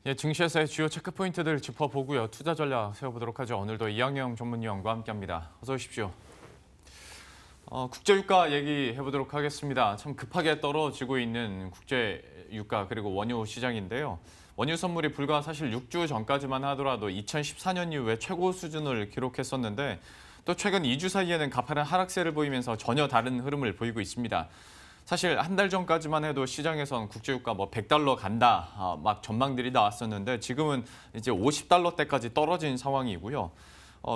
예, 증시에서의 주요 체크 포인트들 짚어보고요. 투자 전략 세워보도록 하죠. 오늘도 이항영 전문위원과 함께합니다. 어서 오십시오. 국제유가 얘기해보도록 하겠습니다. 참 급하게 떨어지고 있는 국제유가 그리고 원유 시장인데요. 원유 선물이 불과 사실 6주 전까지만 하더라도 2014년 이후에 최고 수준을 기록했었는데 또 최근 2주 사이에는 가파른 하락세를 보이면서 전혀 다른 흐름을 보이고 있습니다. 사실 한 달 전까지만 해도 시장에선 국제유가 뭐 100달러 간다 막 전망들이 나왔었는데 지금은 이제 50달러대까지 떨어진 상황이고요.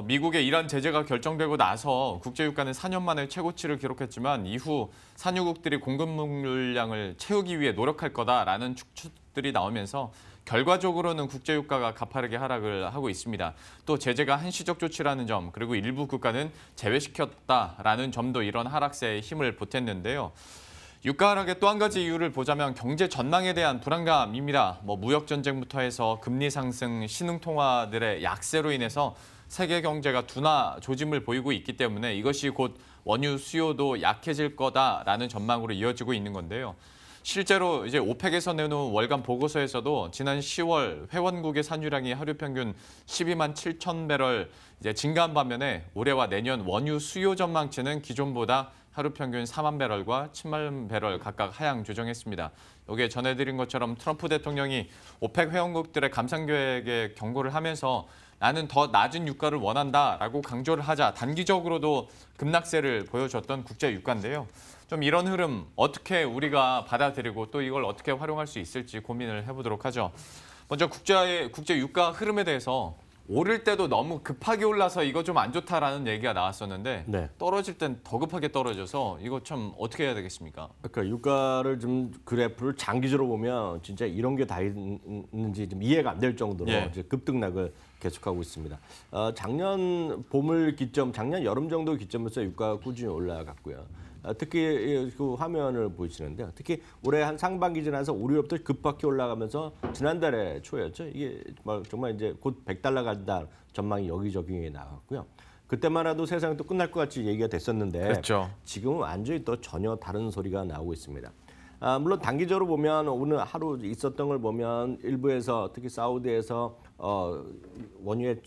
미국의 이란 제재가 결정되고 나서 국제유가는 4년 만에 최고치를 기록했지만 이후 산유국들이 공급 물량을 채우기 위해 노력할 거다라는 추측들이 나오면서 결과적으로는 국제유가가 가파르게 하락을 하고 있습니다. 또 제재가 한시적 조치라는 점 그리고 일부 국가는 제외시켰다라는 점도 이런 하락세에 힘을 보탰는데요. 유가 하락의 또 한 가지 이유를 보자면 경제 전망에 대한 불안감입니다. 무역 전쟁부터 해서 금리 상승, 신흥 통화들의 약세로 인해서 세계 경제가 둔화 조짐을 보이고 있기 때문에 이것이 곧 원유 수요도 약해질 거다라는 전망으로 이어지고 있는 건데요. 실제로 이제 오펙에서 내놓은 월간 보고서에서도 지난 10월 회원국의 산유량이 하루 평균 12만 7천 배럴 이제 증가한 반면에 올해와 내년 원유 수요 전망치는 기존보다 하루 평균 4만 배럴과 7만 배럴 각각 하향 조정했습니다. 여기에 전해드린 것처럼 트럼프 대통령이 오펙 회원국들의 감산 계획에 경고를 하면서 나는 더 낮은 유가를 원한다라고 강조를 하자 단기적으로도 급락세를 보여줬던 국제 유가인데요. 좀 이런 흐름 어떻게 우리가 받아들이고 또 이걸 어떻게 활용할 수 있을지 고민을 해보도록 하죠. 먼저 국제 유가 흐름에 대해서 오를 때도 너무 급하게 올라서 이거 좀 안 좋다라는 얘기가 나왔었는데 네. 떨어질 땐 더 급하게 떨어져서 이거 참 어떻게 해야 되겠습니까? 그러니까 유가를 좀 그래프를 장기적으로 보면 진짜 이런 게 다 있는지 좀 이해가 안 될 정도로 예. 이제 급등락을 계속하고 있습니다. 작년 봄을 기점, 작년 여름 정도 기점에서 유가가 꾸준히 올라갔고요. 특히 그 화면을 보시는데요. 특히 올해 한 상반기 지나서 5, 6월부터 급박히 올라가면서 지난달에 초였죠. 이게 정말 이제 곧 100달러 간다 전망이 여기저기 나왔고요. 그때만 해도 세상이 또 끝날 것 같이 얘기가 됐었는데 그렇죠. 지금은 완전히 또 전혀 다른 소리가 나오고 있습니다. 물론 단기적으로 보면 오늘 하루 있었던 걸 보면 일부에서 특히 사우디에서 원유의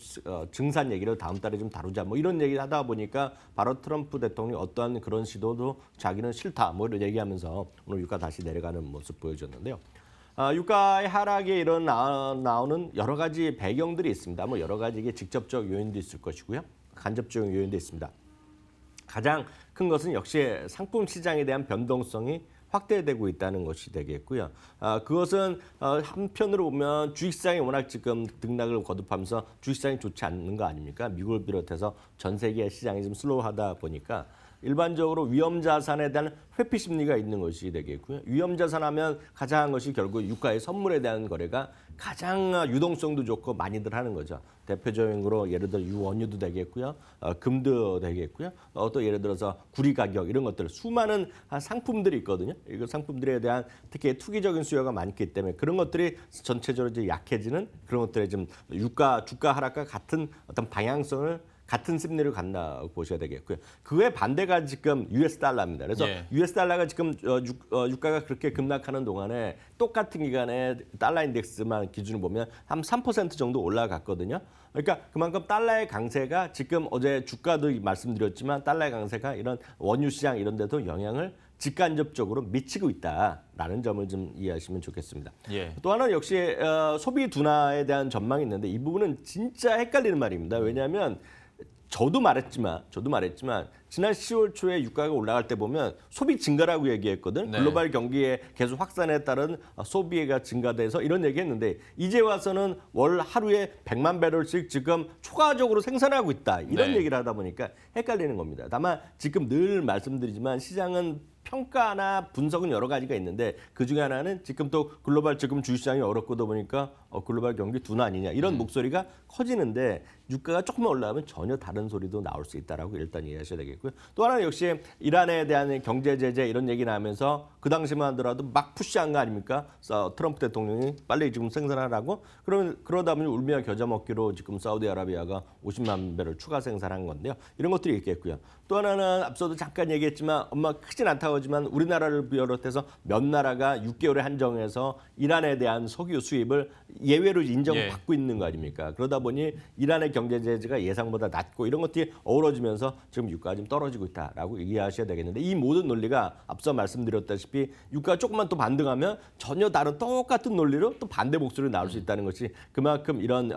증산 얘기를 다음 달에 좀 다루자 뭐 이런 얘기를 하다 보니까 바로 트럼프 대통령이 어떠한 그런 시도도 자기는 싫다 뭐 이런 얘기하면서 오늘 유가 다시 내려가는 모습 보여줬는데요. 유가의 하락에 나오는 여러 가지 배경들이 있습니다. 뭐 여러 가지 이게 직접적 요인도 있을 것이고요. 간접적 요인도 있습니다. 가장 큰 것은 역시 상품 시장에 대한 변동성이 확대되고 있다는 것이 되겠고요. 그것은 한편으로 보면 주식시장이 워낙 지금 등락을 거듭하면서 주식시장이 좋지 않는 거 아닙니까? 미국을 비롯해서 전 세계 시장이 좀 슬로우하다 보니까 일반적으로 위험자산에 대한 회피 심리가 있는 것이 되겠고요. 위험자산 하면 가장 한 것이 결국 유가의 선물에 대한 거래가 가장 유동성도 좋고 많이들 하는 거죠. 대표적인 거로 예를 들어 유원유도 되겠고요. 금도 되겠고요. 또 예를 들어서 구리 가격 이런 것들 수많은 상품들이 있거든요. 이 상품들에 대한 특히 투기적인 수요가 많기 때문에 그런 것들이 전체적으로 이제 약해지는 그런 것들의 좀 주가 하락과 같은 어떤 방향성을 같은 심리를 갖나 보셔야 되겠고요. 그에 반대가 지금 US 달러입니다. 그래서 예. US 달러가 지금 유가가 그렇게 급락하는 동안에 똑같은 기간에 달러 인덱스만 기준으로 보면 한 3% 정도 올라갔거든요. 그러니까 그만큼 달러의 강세가 지금 어제 주가도 말씀드렸지만 달러의 강세가 이런 원유 시장 이런 데도 영향을 직간접적으로 미치고 있다라는 점을 좀 이해하시면 좋겠습니다. 예. 또 하나는 역시 소비 둔화에 대한 전망이 있는데 이 부분은 진짜 헷갈리는 말입니다. 왜냐하면 저도 말했지만 지난 10월 초에 유가가 올라갈 때 보면 소비 증가라고 얘기했거든. 네. 글로벌 경기의 계속 확산에 따른 소비가 증가돼서 이런 얘기했는데 이제 와서는 월 하루에 100만 배럴씩 지금 초과적으로 생산하고 있다. 이런 네. 얘기를 하다 보니까 헷갈리는 겁니다. 다만 지금 늘 말씀드리지만 시장은 평가나 분석은 여러 가지가 있는데 그중에 하나는 지금 또 글로벌 지금 주식시장이 어렵고도 보니까 글로벌 경기 둔화 아니냐 이런 목소리가 커지는데 유가가 조금만 올라가면 전혀 다른 소리도 나올 수 있다라고 일단 이해하셔야 되겠고요. 또 하나는 역시 이란에 대한 경제 제재 이런 얘기 나오면서 그 당시만 하더라도 막 푸시한 거 아닙니까? 트럼프 대통령이 빨리 지금 생산하라고 그러다 보니 울며 겨자 먹기로 지금 사우디아라비아가 50만 배럴 추가 생산한 건데요. 이런 것들이 있겠고요. 또 하나는 앞서도 잠깐 얘기했지만 엄마 크진 않다고 하지만 우리나라를 비롯해서 몇 나라가 6개월에 한정해서 이란에 대한 석유 수입을 예외로 인정받고 있는 거 아닙니까? 그러다 보니 이란의 경제 제재가 예상보다 낮고 이런 것들이 어우러지면서 지금 유가가 좀 떨어지고 있다라고 이해하셔야 되겠는데 이 모든 논리가 앞서 말씀드렸다시피 유가가 조금만 또 반등하면 전혀 다른 똑같은 논리로 또 반대 목소리가 나올 수 있다는 것이 그만큼 이런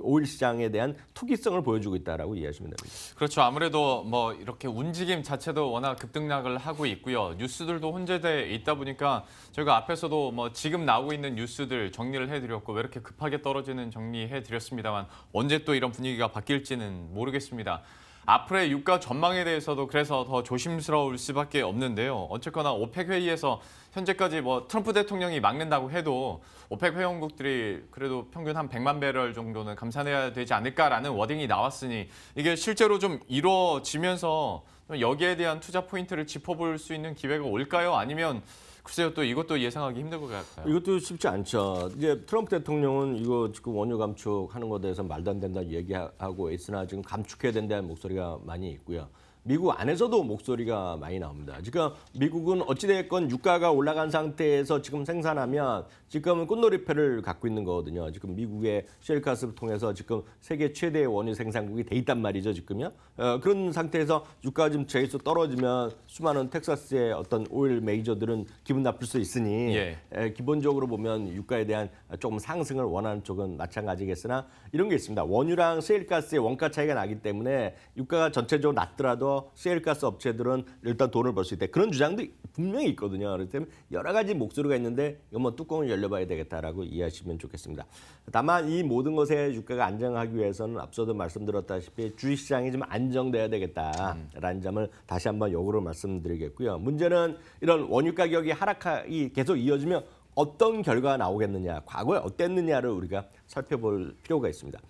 오일 시장에 대한 투기성을 보여주고 있다라고 이해하시면 됩니다. 그렇죠. 아무래도 뭐 이렇게 움직임 자체도 워낙 급등락을 하고 있고요. 뉴스들도 혼재돼 있다 보니까 저희가 앞에서도 뭐 지금 나오고 있는 뉴스들 정리를 해드렸고 왜 이렇게 급하게 떨어지는 정리해드렸습니다만 언제 또 이런 분위기가 바뀔지는 모르겠습니다. 앞으로의 유가 전망에 대해서도 그래서 더 조심스러울 수밖에 없는데요. 어쨌거나 오펙 회의에서 현재까지 뭐 트럼프 대통령이 막는다고 해도 오펙 회원국들이 그래도 평균 한 100만 배럴 정도는 감산해야 되지 않을까라는 워딩이 나왔으니 이게 실제로 좀 이루어지면서 여기에 대한 투자 포인트를 짚어볼 수 있는 기회가 올까요? 아니면 글쎄요, 또 이것도 예상하기 힘들 것 같아요. 이것도 쉽지 않죠. 이제 트럼프 대통령은 이거 지금 원유 감축하는 것에 대해서 말도 안 된다 얘기하고 있으나 지금 감축해야 된다는 목소리가 많이 있고요. 미국 안에서도 목소리가 많이 나옵니다. 지금 미국은 어찌됐건 유가가 올라간 상태에서 지금 생산하면 지금은 꽃놀이패를 갖고 있는 거거든요. 지금 미국의 셰일가스를 통해서 지금 세계 최대의 원유 생산국이 돼 있단 말이죠, 지금요. 그런 상태에서 유가가 좀 계속 떨어지면 수많은 텍사스의 어떤 오일 메이저들은 기분 나쁠 수 있으니 기본적으로 보면 유가에 대한 조금 상승을 원하는 쪽은 마찬가지겠으나 이런 게 있습니다. 원유랑 셰일가스의 원가 차이가 나기 때문에 유가가 전체적으로 낮더라도 셰일가스 업체들은 일단 돈을 벌 수 있다. 그런 주장도 분명히 있거든요. 그렇기 때문에 여러 가지 목소리가 있는데 이건 뭐 뚜껑을 열려봐야 되겠다라고 이해하시면 좋겠습니다. 다만 이 모든 것에 유가가 안정하기 위해서는 앞서도 말씀드렸다시피 주식시장이 좀 안정돼야 되겠다라는 점을 다시 한번 역으로 말씀드리겠고요. 문제는 이런 원유 가격이 하락이 계속 이어지면 어떤 결과가 나오겠느냐, 과거에 어땠느냐를 우리가 살펴볼 필요가 있습니다.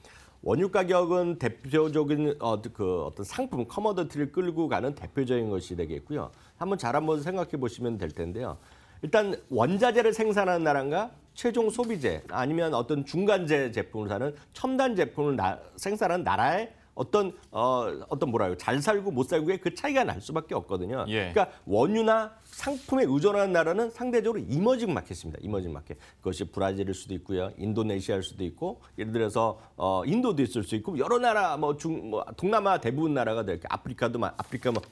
원유 가격은 대표적인 어떤 상품, 커머더티를 끌고 가는 대표적인 것이 되겠고요. 한번 생각해 보시면 될 텐데요. 일단 원자재를 생산하는 나라가 최종 소비재 아니면 어떤 중간재 제품을 사는 첨단 제품을 생산하는 나라의 어떤 뭐라요? 잘 살고 못 살고의 그 차이가 날 수밖에 없거든요. 그러니까 원유나 상품에 의존하는 나라는 상대적으로 이머징 마켓입니다. 이머징 마켓. 그것이 브라질일 수도 있고요. 인도네시아일 수도 있고 예를 들어서 인도도 있을 수 있고 여러 나라 동남아 대부분 나라가 될게 아프리카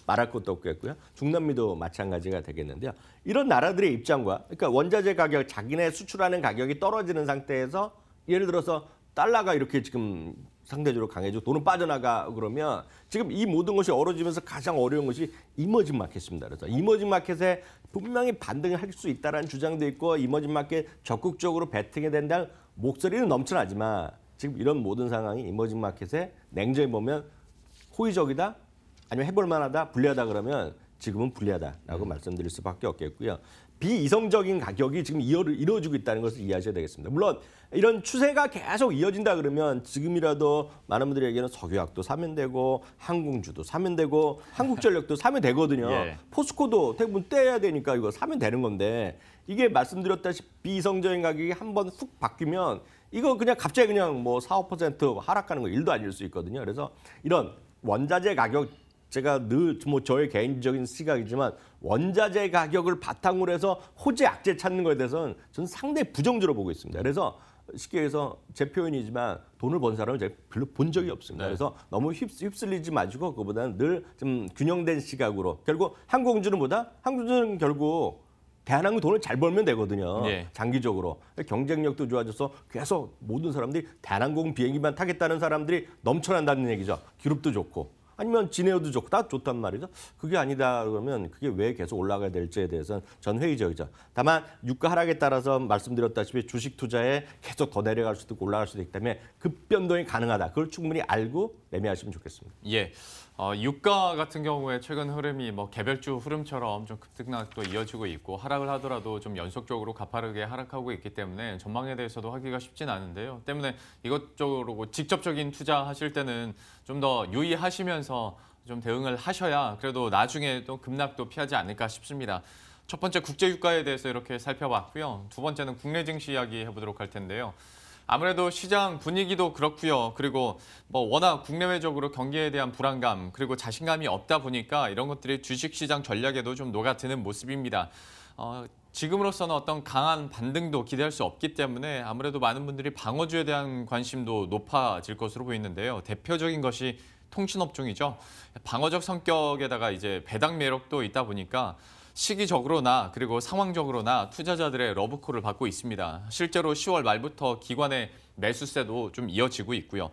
말할 것도 없겠고요. 중남미도 마찬가지가 되겠는데요. 이런 나라들의 입장과 그러니까 원자재 가격 자기네 수출하는 가격이 떨어지는 상태에서 예를 들어서 달러가 이렇게 지금 상대적으로 강해지고 돈은 빠져나가 그러면 지금 이 모든 것이 어우러지면서 가장 어려운 것이 이머징 마켓입니다. 그래서 이머징 마켓에 분명히 반등을 할 수 있다는 주장도 있고 이머징 마켓 적극적으로 베팅해야 된다는 목소리는 넘쳐나지만 지금 이런 모든 상황이 이머징 마켓에 냉정히 보면 호의적이다 아니면 해볼 만하다 불리하다 그러면 지금은 불리하다라고 말씀드릴 수밖에 없겠고요. 비이성적인 가격이 지금 이루어지고 있다는 것을 이해하셔야 되겠습니다. 물론 이런 추세가 계속 이어진다 그러면 지금이라도 많은 분들이 얘기하는 석유화학도 사면 되고 항공주도 사면 되고 한국전력도 사면 되거든요. 포스코도 대부분 떼야 되니까 이거 사면 되는 건데 이게 말씀드렸다시피 비이성적인 가격이 한번 훅 바뀌면 이거 그냥 갑자기 그냥 뭐 4, 5% 하락하는 거 일도 아닐 수 있거든요. 그래서 이런 원자재 가격 제가 늘 저의 개인적인 시각이지만 원자재 가격을 바탕으로 해서 호재 악재 찾는 것에 대해서는 저는 상당히 부정적으로 보고 있습니다. 그래서 쉽게 해서 제 표현이지만 돈을 번 사람을 제가 별로 본 적이 없습니다. 그래서 너무 휩쓸리지 마시고 그보다는 늘 좀 균형된 시각으로 결국 항공주는 결국 대한항공 돈을 잘 벌면 되거든요. 장기적으로. 경쟁력도 좋아져서 계속 모든 사람들이 대한항공 비행기만 타겠다는 사람들이 넘쳐난다는 얘기죠. 기름도 좋고. 아니면 진에어도 좋고 다 좋단 말이죠. 그게 아니다 그러면 그게 왜 계속 올라가야 될지에 대해서는 전 회의적이죠. 다만 유가 하락에 따라서 말씀드렸다시피 주식 투자에 계속 더 내려갈 수도 있고 올라갈 수도 있기 때문에 급변동이 가능하다. 그걸 충분히 알고 매매하시면 좋겠습니다. 유가 같은 경우에 최근 흐름이 뭐 개별주 흐름처럼 좀 급등락도 이어지고 있고 하락을 하더라도 좀 연속적으로 가파르게 하락하고 있기 때문에 전망에 대해서도 하기가 쉽진 않은데요. 때문에 이것저것 직접적인 투자하실 때는 좀 더 유의하시면서 좀 대응을 하셔야 그래도 나중에 또 급락도 피하지 않을까 싶습니다. 첫 번째 국제 유가에 대해서 이렇게 살펴봤고요. 두 번째는 국내 증시 이야기 해보도록 할 텐데요. 아무래도 시장 분위기도 그렇고요. 그리고 뭐 워낙 국내외적으로 경기에 대한 불안감 그리고 자신감이 없다 보니까 이런 것들이 주식시장 전략에도 좀 녹아드는 모습입니다. 지금으로서는 어떤 강한 반등도 기대할 수 없기 때문에 아무래도 많은 분들이 방어주에 대한 관심도 높아질 것으로 보이는데요. 대표적인 것이 통신업종이죠. 방어적 성격에다가 이제 배당 매력도 있다 보니까 시기적으로나 그리고 상황적으로나 투자자들의 러브콜을 받고 있습니다. 실제로 10월 말부터 기관의 매수세도 좀 이어지고 있고요.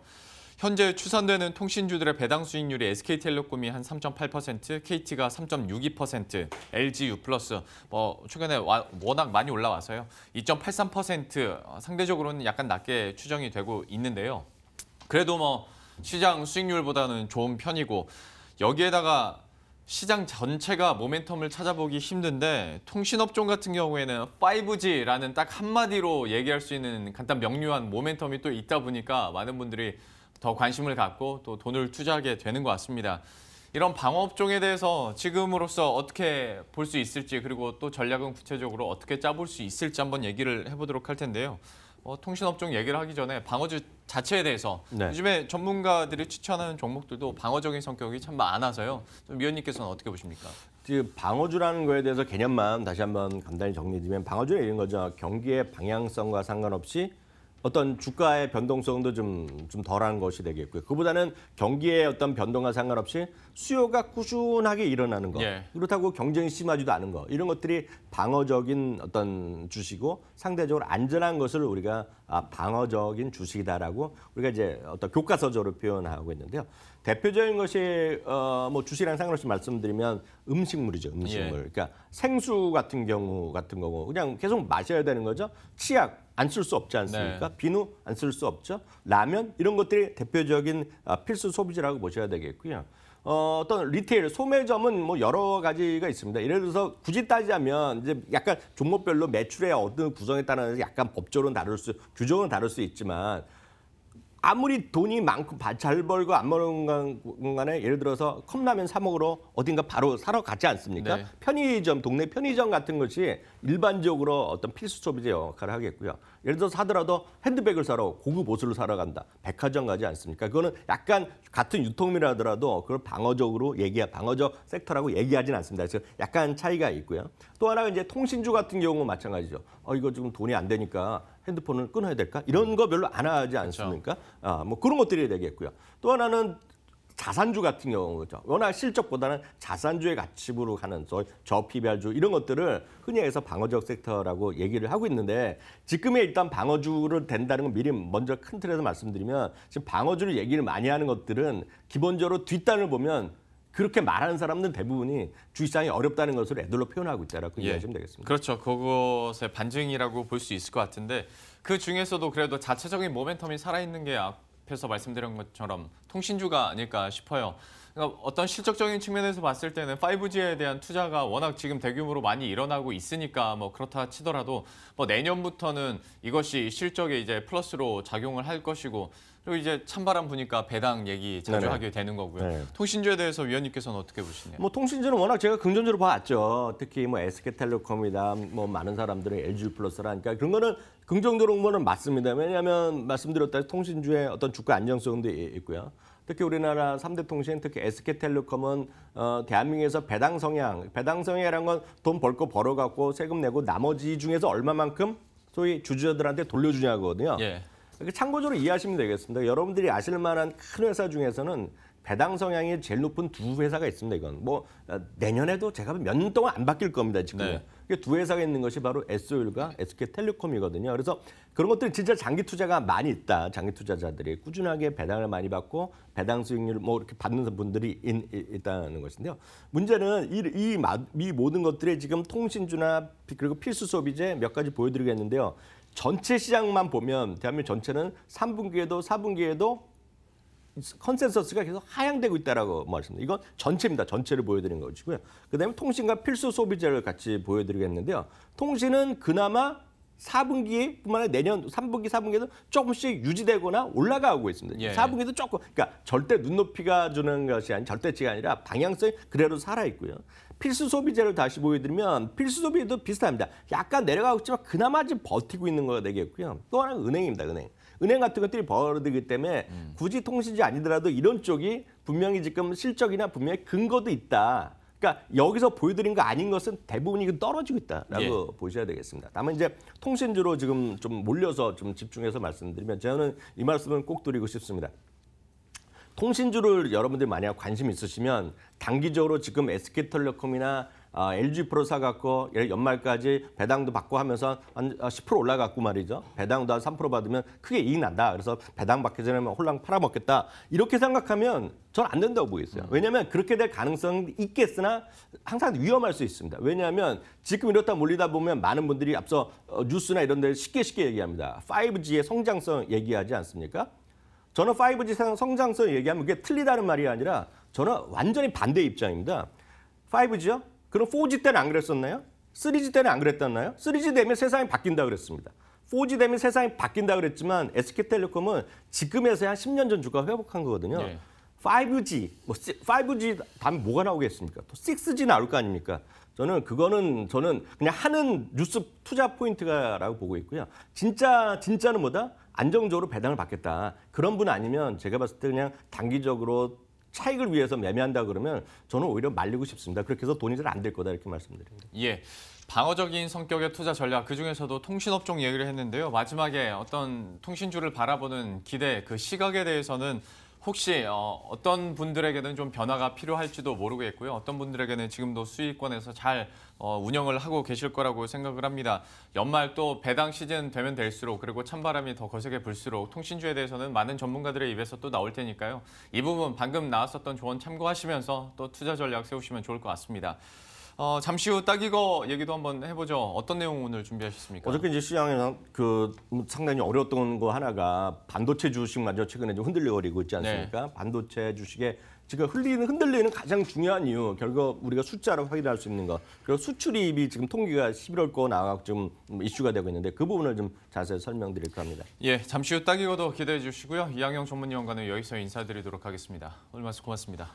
현재 추산되는 통신주들의 배당 수익률이 SK텔레콤이 한 3.8%, KT가 3.62%, LG U+, 최근에 워낙 많이 올라와서요. 2.83% 상대적으로는 약간 낮게 추정이 되고 있는데요. 그래도 시장 수익률보다는 좋은 편이고 여기에다가 시장 전체가 모멘텀을 찾아보기 힘든데 통신업종 같은 경우에는 5G라는 딱 한마디로 얘기할 수 있는 간단 명료한 모멘텀이 또 있다 보니까 많은 분들이 더 관심을 갖고 또 돈을 투자하게 되는 것 같습니다. 이런 방어업종에 대해서 지금으로서 어떻게 볼 수 있을지 그리고 또 전략은 구체적으로 어떻게 짜볼 수 있을지 한번 얘기를 해보도록 할 텐데요. 통신업종 얘기를 하기 전에 방어주 자체에 대해서 요즘에 전문가들이 추천하는 종목들도 방어적인 성격이 참 많아서요. 좀 위원님께서는 어떻게 보십니까? 방어주라는 거에 대해서 개념만 다시 한번 간단히 정리드리면 방어주는 이런 거죠. 경기의 방향성과 상관없이 어떤 주가의 변동성도 좀 덜한 것이 되겠고요. 그보다는 경기의 어떤 변동과 상관없이 수요가 꾸준하게 일어나는 것. 그렇다고 경쟁이 심하지도 않은 것. 이런 것들이 방어적인 어떤 주식이고 상대적으로 안전한 것을 우리가 방어적인 주식이다라고 우리가 이제 어떤 교과서적으로 표현하고 있는데요. 대표적인 것이 뭐 주식이랑 상관없이 말씀드리면 음식물이죠. 음식물. 그러니까 생수 같은 거고 그냥 계속 마셔야 되는 거죠. 치약 안 쓸 수 없지 않습니까? 비누 안 쓸 수 없죠. 라면 이런 것들이 대표적인 필수 소비재라고 보셔야 되겠고요. 어떤 리테일 소매점은 뭐 여러 가지가 있습니다. 예를 들어서 굳이 따지자면 이제 약간 종목별로 매출의 어떤 구성에 따라서 약간 법적으로는 규정은 다를 수 있지만 아무리 돈이 많고 잘 벌고 안 벌건 간에 예를 들어서 컵라면 사 먹으러 어딘가 바로 사러 가지 않습니까? 편의점, 동네 편의점 같은 것이 일반적으로 어떤 필수 소비재 역할을 하겠고요. 예를 들어서 사더라도 핸드백을 사러 고급 옷을 사러 간다. 백화점 가지 않습니까? 그거는 약간 같은 유통이라 하더라도 그걸 방어적 섹터라고 얘기하지는 않습니다. 그래서 약간 차이가 있고요. 또 하나가 이제 통신주 같은 경우는 마찬가지죠. 이거 지금 돈이 안 되니까 핸드폰을 끊어야 될까? 이런 거 별로 안 하지 않습니까? 뭐 그런 것들이 되겠고요. 또 하나는 자산주 같은 경우죠. 워낙 실적보다는 자산주의 가치부로 가는 저PBR주 이런 것들을 흔히 해서 방어적 섹터라고 얘기를 하고 있는데 지금의 일단 방어주를 된다는 건 미리 먼저 큰 틀에서 말씀드리면 지금 방어주를 얘기를 많이 하는 것들은 기본적으로 뒷단을 보면 그렇게 말하는 사람들 대부분이 주식시장이 어렵다는 것을 애들로 표현하고 있다라고 이해하시면 되겠습니다. 그렇죠. 그것의 반증이라고 볼 수 있을 것 같은데 그 중에서도 그래도 자체적인 모멘텀이 살아있는 게 앞에서 말씀드린 것처럼 통신주가 아닐까 싶어요. 그러니까 어떤 실적적인 측면에서 봤을 때는 5G에 대한 투자가 워낙 지금 대규모로 많이 일어나고 있으니까 뭐 그렇다 치더라도 뭐 내년부터는 이것이 실적에 이제 플러스로 작용을 할 것이고 그리고 이제 찬바람 부니까 배당 얘기 자주 하게 되는 거고요. 통신주에 대해서 위원님께서는 어떻게 보시나요? 뭐 통신주는 워낙 제가 긍정적으로 봤죠. 특히 뭐 SK텔레콤이다, 뭐 많은 사람들이 LG 플러스라니까 그런 거는 긍정적으로 보면 맞습니다. 왜냐하면 말씀드렸다시피 통신주의 어떤 주가 안정성도 있고요. 특히 우리나라 3대 통신, 특히 SK텔레콤은 대한민국에서 배당 성향이라는 건 돈 벌 거 벌어갖고 세금 내고 나머지 중에서 얼마만큼 소위 주주들한테 돌려주냐거든요. 참고적으로 이해하시면 되겠습니다. 여러분들이 아실 만한 큰 회사 중에서는 배당 성향이 제일 높은 두 회사가 있습니다. 이건 뭐 내년에도 제가 몇 년 동안 안 바뀔 겁니다. 지금 두 회사가 있는 것이 바로 S-오일과 SK텔레콤이거든요. 그래서 그런 것들이 진짜 장기 투자가 많이 있다. 장기 투자자들이 꾸준하게 배당을 많이 받고 배당 수익률 뭐 이렇게 받는 분들이 있다는 것인데요. 문제는 이 모든 것들이 지금 통신주나 그리고 필수 소비재 몇 가지 보여드리겠는데요. 전체 시장만 보면 대한민국 전체는 3분기에도 4분기에도 컨센서스가 계속 하향되고 있다라고 말씀드립니다. 이건 전체입니다. 전체를 보여드리는 것이고요. 그다음에 통신과 필수 소비재를 같이 보여드리겠는데요. 통신은 그나마 4분기뿐만 아니라 내년 3분기, 4분기에도 조금씩 유지되거나 올라가고 있습니다. 4분기도 조금, 그러니까 절대 눈높이가 주는 것이 아닌 절대치가 아니라 방향성이 그대로 살아있고요. 필수 소비재를 다시 보여드리면 필수 소비재도 비슷합니다. 약간 내려가고 있지만 그나마 지금 버티고 있는 거가 되겠고요. 또 하나는 은행입니다. 은행 같은 것들이 벌어들기 때문에 굳이 통신지 아니더라도 이런 쪽이 분명히 지금 실적이나 분명히 근거도 있다. 그러니까 여기서 보여드린 거 아닌 것은 대부분이 떨어지고 있다라고 보셔야 되겠습니다. 다만 이제 통신주로 지금 좀 몰려서 좀 집중해서 말씀드리면 저는 이 말씀은 꼭 드리고 싶습니다. 통신주를 여러분들이 만약 관심 있으시면 단기적으로 지금 SK텔레콤이나 LG 프로 사갖고 연말까지 배당도 받고 하면서 한 10% 올라갔고 말이죠. 배당도 한 3% 받으면 크게 이익 난다. 그래서 배당 받기 전에 홀랑 팔아먹겠다. 이렇게 생각하면 저는 안 된다고 보겠어요. 왜냐하면 그렇게 될 가능성이 있겠으나 항상 위험할 수 있습니다. 왜냐하면 지금 이렇다 몰리다 보면 많은 분들이 앞서 뉴스나 이런 데 쉽게 얘기합니다. 5G의 성장성 얘기하지 않습니까? 저는 5G 성장성 얘기하면 그게 틀리다는 말이 아니라 저는 완전히 반대 입장입니다. 5G요? 그럼 4G 때는 안 그랬었나요? 3G 때는 안 그랬었나요? 3G 되면 세상이 바뀐다 그랬습니다. 4G 되면 세상이 바뀐다 그랬지만 SK텔레콤은 지금에서야 한 10년 전 주가 회복한 거거든요. 네. 5G, 5G 다음에 뭐가 나오겠습니까? 또 6G 나올 거 아닙니까? 저는 그냥 하는 뉴스 투자 포인트라고 보고 있고요. 진짜는 뭐다? 안정적으로 배당을 받겠다. 그런 분 아니면 제가 봤을 때 그냥 단기적으로 차익을 위해서 매매한다 그러면 저는 오히려 말리고 싶습니다. 그렇게 해서 돈이 잘 안 될 거다 이렇게 말씀드립니다. 예. 방어적인 성격의 투자 전략, 그중에서도 통신업종 얘기를 했는데요. 마지막에 어떤 통신주를 바라보는 기대, 그 시각에 대해서는 혹시 어떤 분들에게는 좀 변화가 필요할지도 모르겠고요. 어떤 분들에게는 지금도 수익권에서 잘 운영을 하고 계실 거라고 생각을 합니다. 연말 또 배당 시즌 되면 될수록 그리고 찬바람이 더 거세게 불수록 통신주에 대해서는 많은 전문가들의 입에서 또 나올 테니까요. 이 부분 방금 나왔었던 조언 참고하시면서 또 투자 전략 세우시면 좋을 것 같습니다. 잠시 후 딱 이거 얘기도 한번 해보죠. 어떤 내용 오늘 준비하셨습니까? 어저께 이제 시장에서 상당히 어려웠던 거 하나가 반도체 주식마저 최근에 좀 흔들려버리고 있지 않습니까? 반도체 주식에 지금 흔들리는 가장 중요한 이유, 결국 우리가 숫자로 확인할 수 있는 거. 그리고 수출입이 지금 통계가 11월 거 나와서 좀 이슈가 되고 있는데 그 부분을 좀 자세히 설명드릴까 합니다. 예, 잠시 후 딱 이거도 기대해 주시고요. 이항영 전문위원과는 여기서 인사드리도록 하겠습니다. 오늘 말씀 고맙습니다.